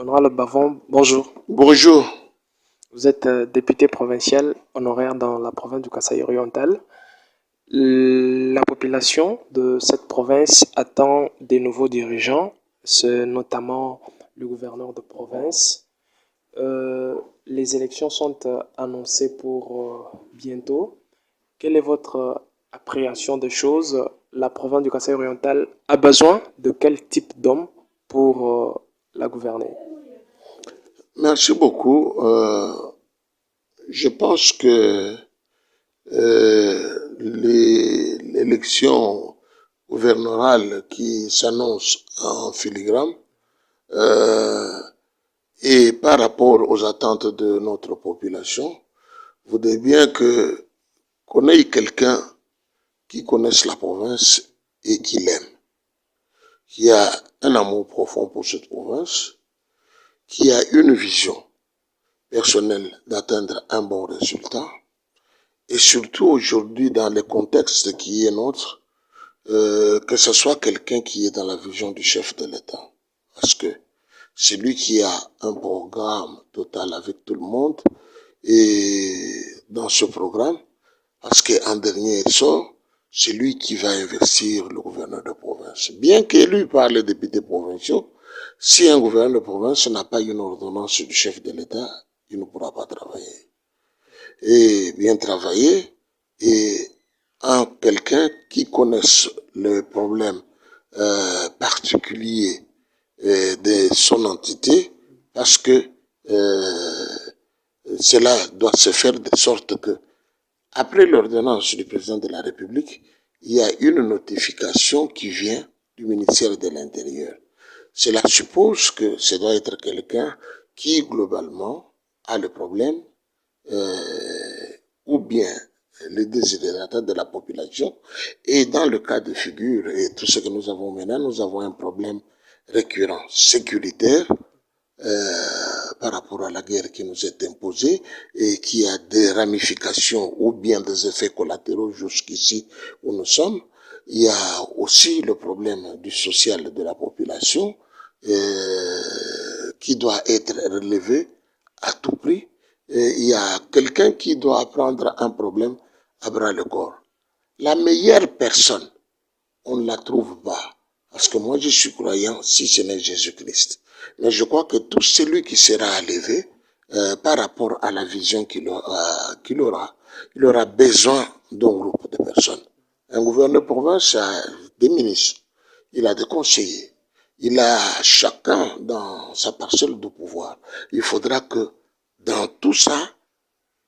Honorable Bavon, bonjour. Bonjour. Vous êtes député provincial honoraire dans la province du Kasaï oriental. La population de cette province attend des nouveaux dirigeants, c'est notamment le gouverneur de province. Les élections sont annoncées pour bientôt. Quelle est votre appréhension des choses? La province du Kasaï oriental a besoin de quel type d'homme pour la gouverner? Merci beaucoup. Je pense que l'élection gouverneur qui s'annonce en filigrane euh, et par rapport aux attentes de notre population, voudrait bien qu'on ait quelqu'un qui connaisse la province et qui l'aime, qui a un amour profond pour cette province, qui a une vision personnelle d'atteindre un bon résultat. Et surtout aujourd'hui, dans le contexte qui est nôtre, que ce soit quelqu'un qui est dans la vision du chef de l'État. Parce que c'est lui qui a un programme total avec tout le monde. Et dans ce programme, parce qu'en dernier sort, c'est lui qui va investir le gouverneur de province. Bien qu'élu par les députés provinciaux, si un gouverneur de province n'a pas une ordonnance du chef de l'État, il ne pourra pas travailler. Et bien travailler, et en quelqu'un qui connaisse le problème particulier de son entité, parce que cela doit se faire de sorte que, après l'ordonnance du président de la République, il y a une notification qui vient du ministère de l'Intérieur. Cela suppose que ce doit être quelqu'un qui, globalement, a le problème ou bien les désidératas de la population. Et dans le cas de figure, et tout ce que nous avons maintenant, nous avons un problème récurrent sécuritaire par rapport à la guerre qui nous est imposée et qui a des ramifications ou bien des effets collatéraux jusqu'ici où nous sommes. Il y a aussi le problème du social de la population qui doit être relevé à tout prix. Et il y a quelqu'un qui doit prendre un problème à bras le corps. La meilleure personne, on ne la trouve pas. Parce que moi, je suis croyant si ce n'est Jésus-Christ. Mais je crois que tout celui qui sera élevé par rapport à la vision qu'il aura, il aura besoin d'un groupe de personnes. Un gouverneur de province a des ministres, il a des conseillers, il a chacun dans sa parcelle de pouvoir. Il faudra que dans tout ça,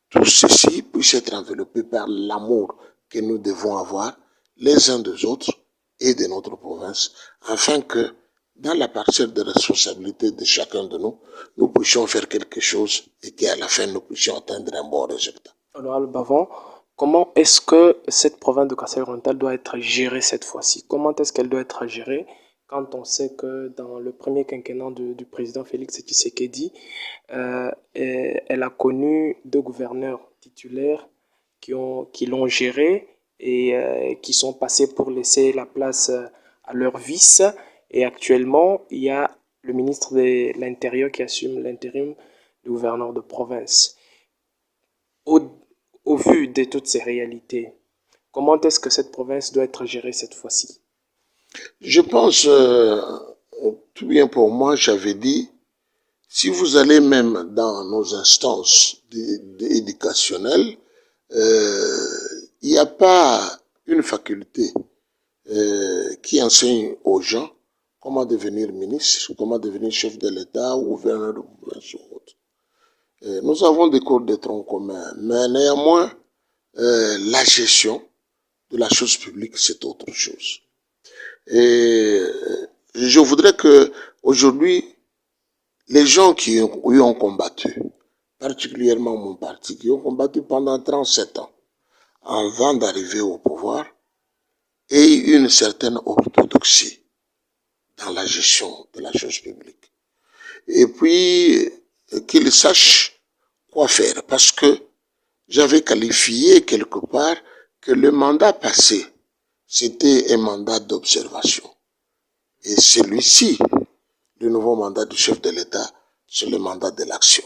tout ceci puisse être enveloppé par l'amour que nous devons avoir les uns des autres et de notre province, afin que dans la parcelle de responsabilité de chacun de nous, nous puissions faire quelque chose et qu'à la fin, nous puissions atteindre un bon résultat. Honorable Bavon, comment est-ce que cette province de Kasaï oriental doit être gérée cette fois-ci? Comment est-ce qu'elle doit être gérée quand on sait que dans le premier quinquennat du président Félix Tshisekedi, elle a connu deux gouverneurs titulaires qui l'ont gérée et qui sont passés pour laisser la place à leur vice. Et actuellement, il y a le ministre de l'Intérieur qui assume l'intérim du gouverneur de province. Au vu de toutes ces réalités, comment est-ce que cette province doit être gérée cette fois-ci? Je pense, tout bien pour moi, j'avais dit, si vous allez même dans nos instances éducationnelles, il n'y a pas une faculté qui enseigne aux gens comment devenir ministre, comment devenir chef de l'État ou gouverneur de province ou autre. Nous avons des cours de tronc commun, mais néanmoins, la gestion de la chose publique, c'est autre chose. Et je voudrais que aujourd'hui, les gens qui ont combattu, particulièrement mon parti, qui ont combattu pendant 37 ans, avant d'arriver au pouvoir, aient une certaine orthodoxie dans la gestion de la chose publique. Et puis, qu'ils sachent quoi faire. Parce que j'avais qualifié quelque part que le mandat passé, c'était un mandat d'observation. Et celui-ci, le nouveau mandat du chef de l'État, c'est le mandat de l'action.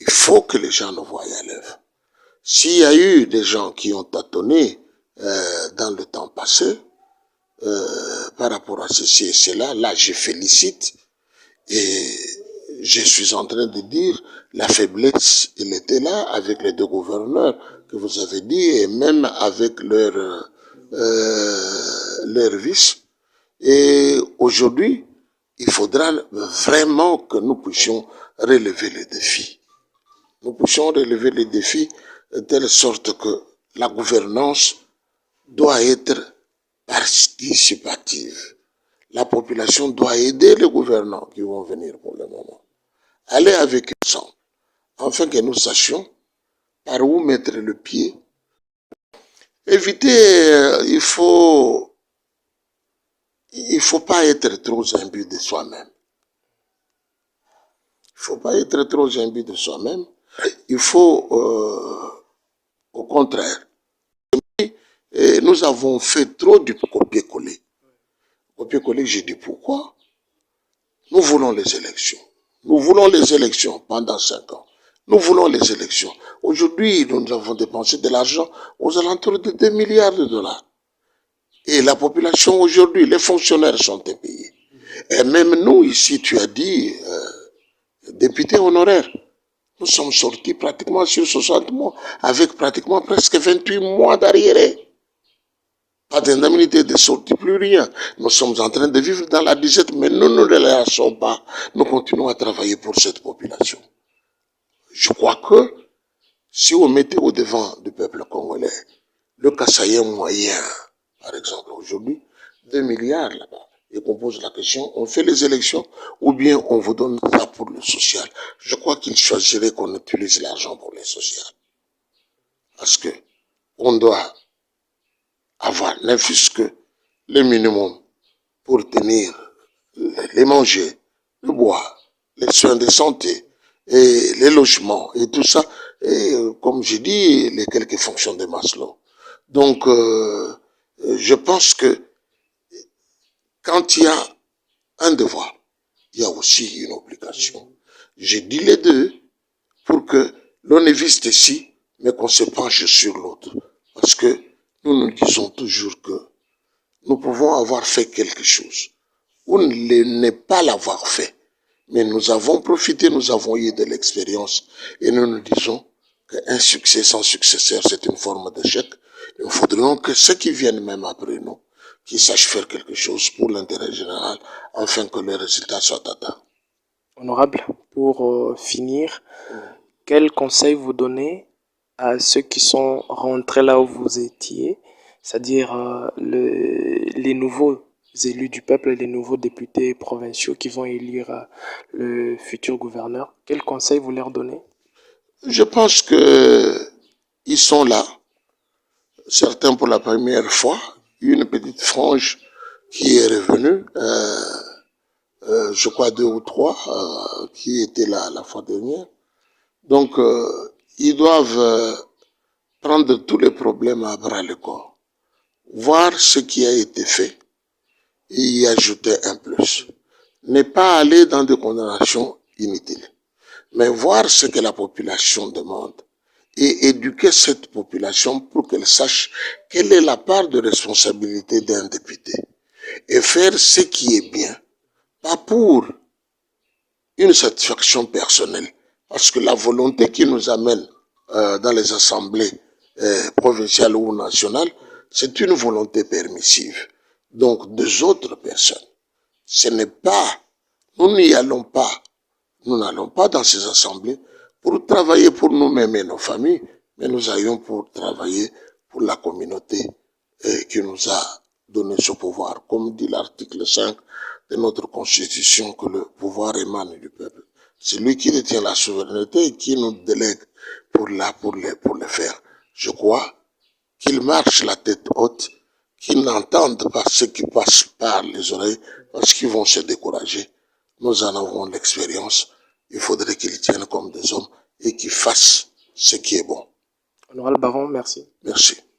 Il faut que les gens le voient à l'œuvre. S'il y a eu des gens qui ont tâtonné dans le temps passé, par rapport à ceci et cela, là je félicite et je suis en train de dire la faiblesse, il était là avec les deux gouverneurs que vous avez dit et même avec leur vice. Et aujourd'hui, il faudra vraiment que nous puissions relever les défis. Nous puissions relever les défis de telle sorte que la gouvernance doit être participative. La population doit aider les gouvernants qui vont venir pour le moment. Aller avec eux ensemble, afin que nous sachions par où mettre le pied. Éviter, il faut pas être trop imbu de soi-même. Il faut pas être trop imbu de soi-même. Il faut, au contraire, et nous avons fait trop du copier-coller. Copier-coller, j'ai dit pourquoi? Nous voulons les élections. Nous voulons les élections pendant 5 ans. Nous voulons les élections. Aujourd'hui, nous avons dépensé de l'argent aux alentours de 2 milliards de dollars. Et la population aujourd'hui, les fonctionnaires sont payés. Et même nous, ici, tu as dit, députés honoraires, nous sommes sortis pratiquement sur 60 mois, avec pratiquement presque 28 mois d'arriéré. Pas d'indemnité de sortie, plus rien. Nous sommes en train de vivre dans la disette, mais nous ne les lâchons pas. Nous continuons à travailler pour cette population. Je crois que si on mettait au devant du peuple congolais le Kassaïen moyen, par exemple, aujourd'hui, 2 milliards là-bas, et qu'on pose la question, on fait les élections ou bien on vous donne ça pour le social. Je crois qu'il choisirait qu'on utilise l'argent pour le social. Parce que on doit avoir ne fût-ce que le minimum pour tenir les manger, le boire, les soins de santé, et les logements, et tout ça, et comme j'ai dit, les quelques fonctions de Maslow. Donc, je pense que quand il y a un devoir, il y a aussi une obligation. J'ai dit les deux pour que l'on évite ici, mais qu'on se penche sur l'autre. Parce que nous nous disons toujours que nous pouvons avoir fait quelque chose ou ne pas l'avoir fait. Mais nous avons profité, nous avons eu de l'expérience et nous nous disons qu'un succès sans successeur, c'est une forme d'échec. Nous faudrions que ceux qui viennent même après nous, qu'ils sachent faire quelque chose pour l'intérêt général, afin que les résultats soient atteints. Honorable, pour finir, quel conseil vous donnez à ceux qui sont rentrés là où vous étiez, c'est-à-dire les nouveaux élus du peuple, les nouveaux députés provinciaux qui vont élire le futur gouverneur? Quel conseil vous leur donnez? Je pense que ils sont là, certains pour la première fois, une petite frange qui est revenue, je crois 2 ou 3 qui étaient là la fois dernière. Donc, ils doivent prendre tous les problèmes à bras le corps, voir ce qui a été fait et y ajouter un plus. Ne pas aller dans des condamnations inutiles, mais voir ce que la population demande et éduquer cette population pour qu'elle sache quelle est la part de responsabilité d'un député et faire ce qui est bien, pas pour une satisfaction personnelle, parce que la volonté qui nous amène dans les assemblées provinciales ou nationales, c'est une volonté permissive, donc des autres personnes. Ce n'est pas, nous n'y allons pas, nous n'allons pas dans ces assemblées pour travailler pour nous-mêmes et nos familles, mais nous allons pour travailler pour la communauté qui nous a donné ce pouvoir. Comme dit l'article 5 de notre Constitution, que le pouvoir émane du peuple. C'est lui qui détient la souveraineté et qui nous délègue pour le faire. Je crois qu'ils marchent la tête haute, qu'ils n'entendent pas ce qui passe par les oreilles, parce qu'ils vont se décourager. Nous en avons l'expérience. Il faudrait qu'ils tiennent comme des hommes et qu'ils fassent ce qui est bon. Honorable Baron, merci. Merci.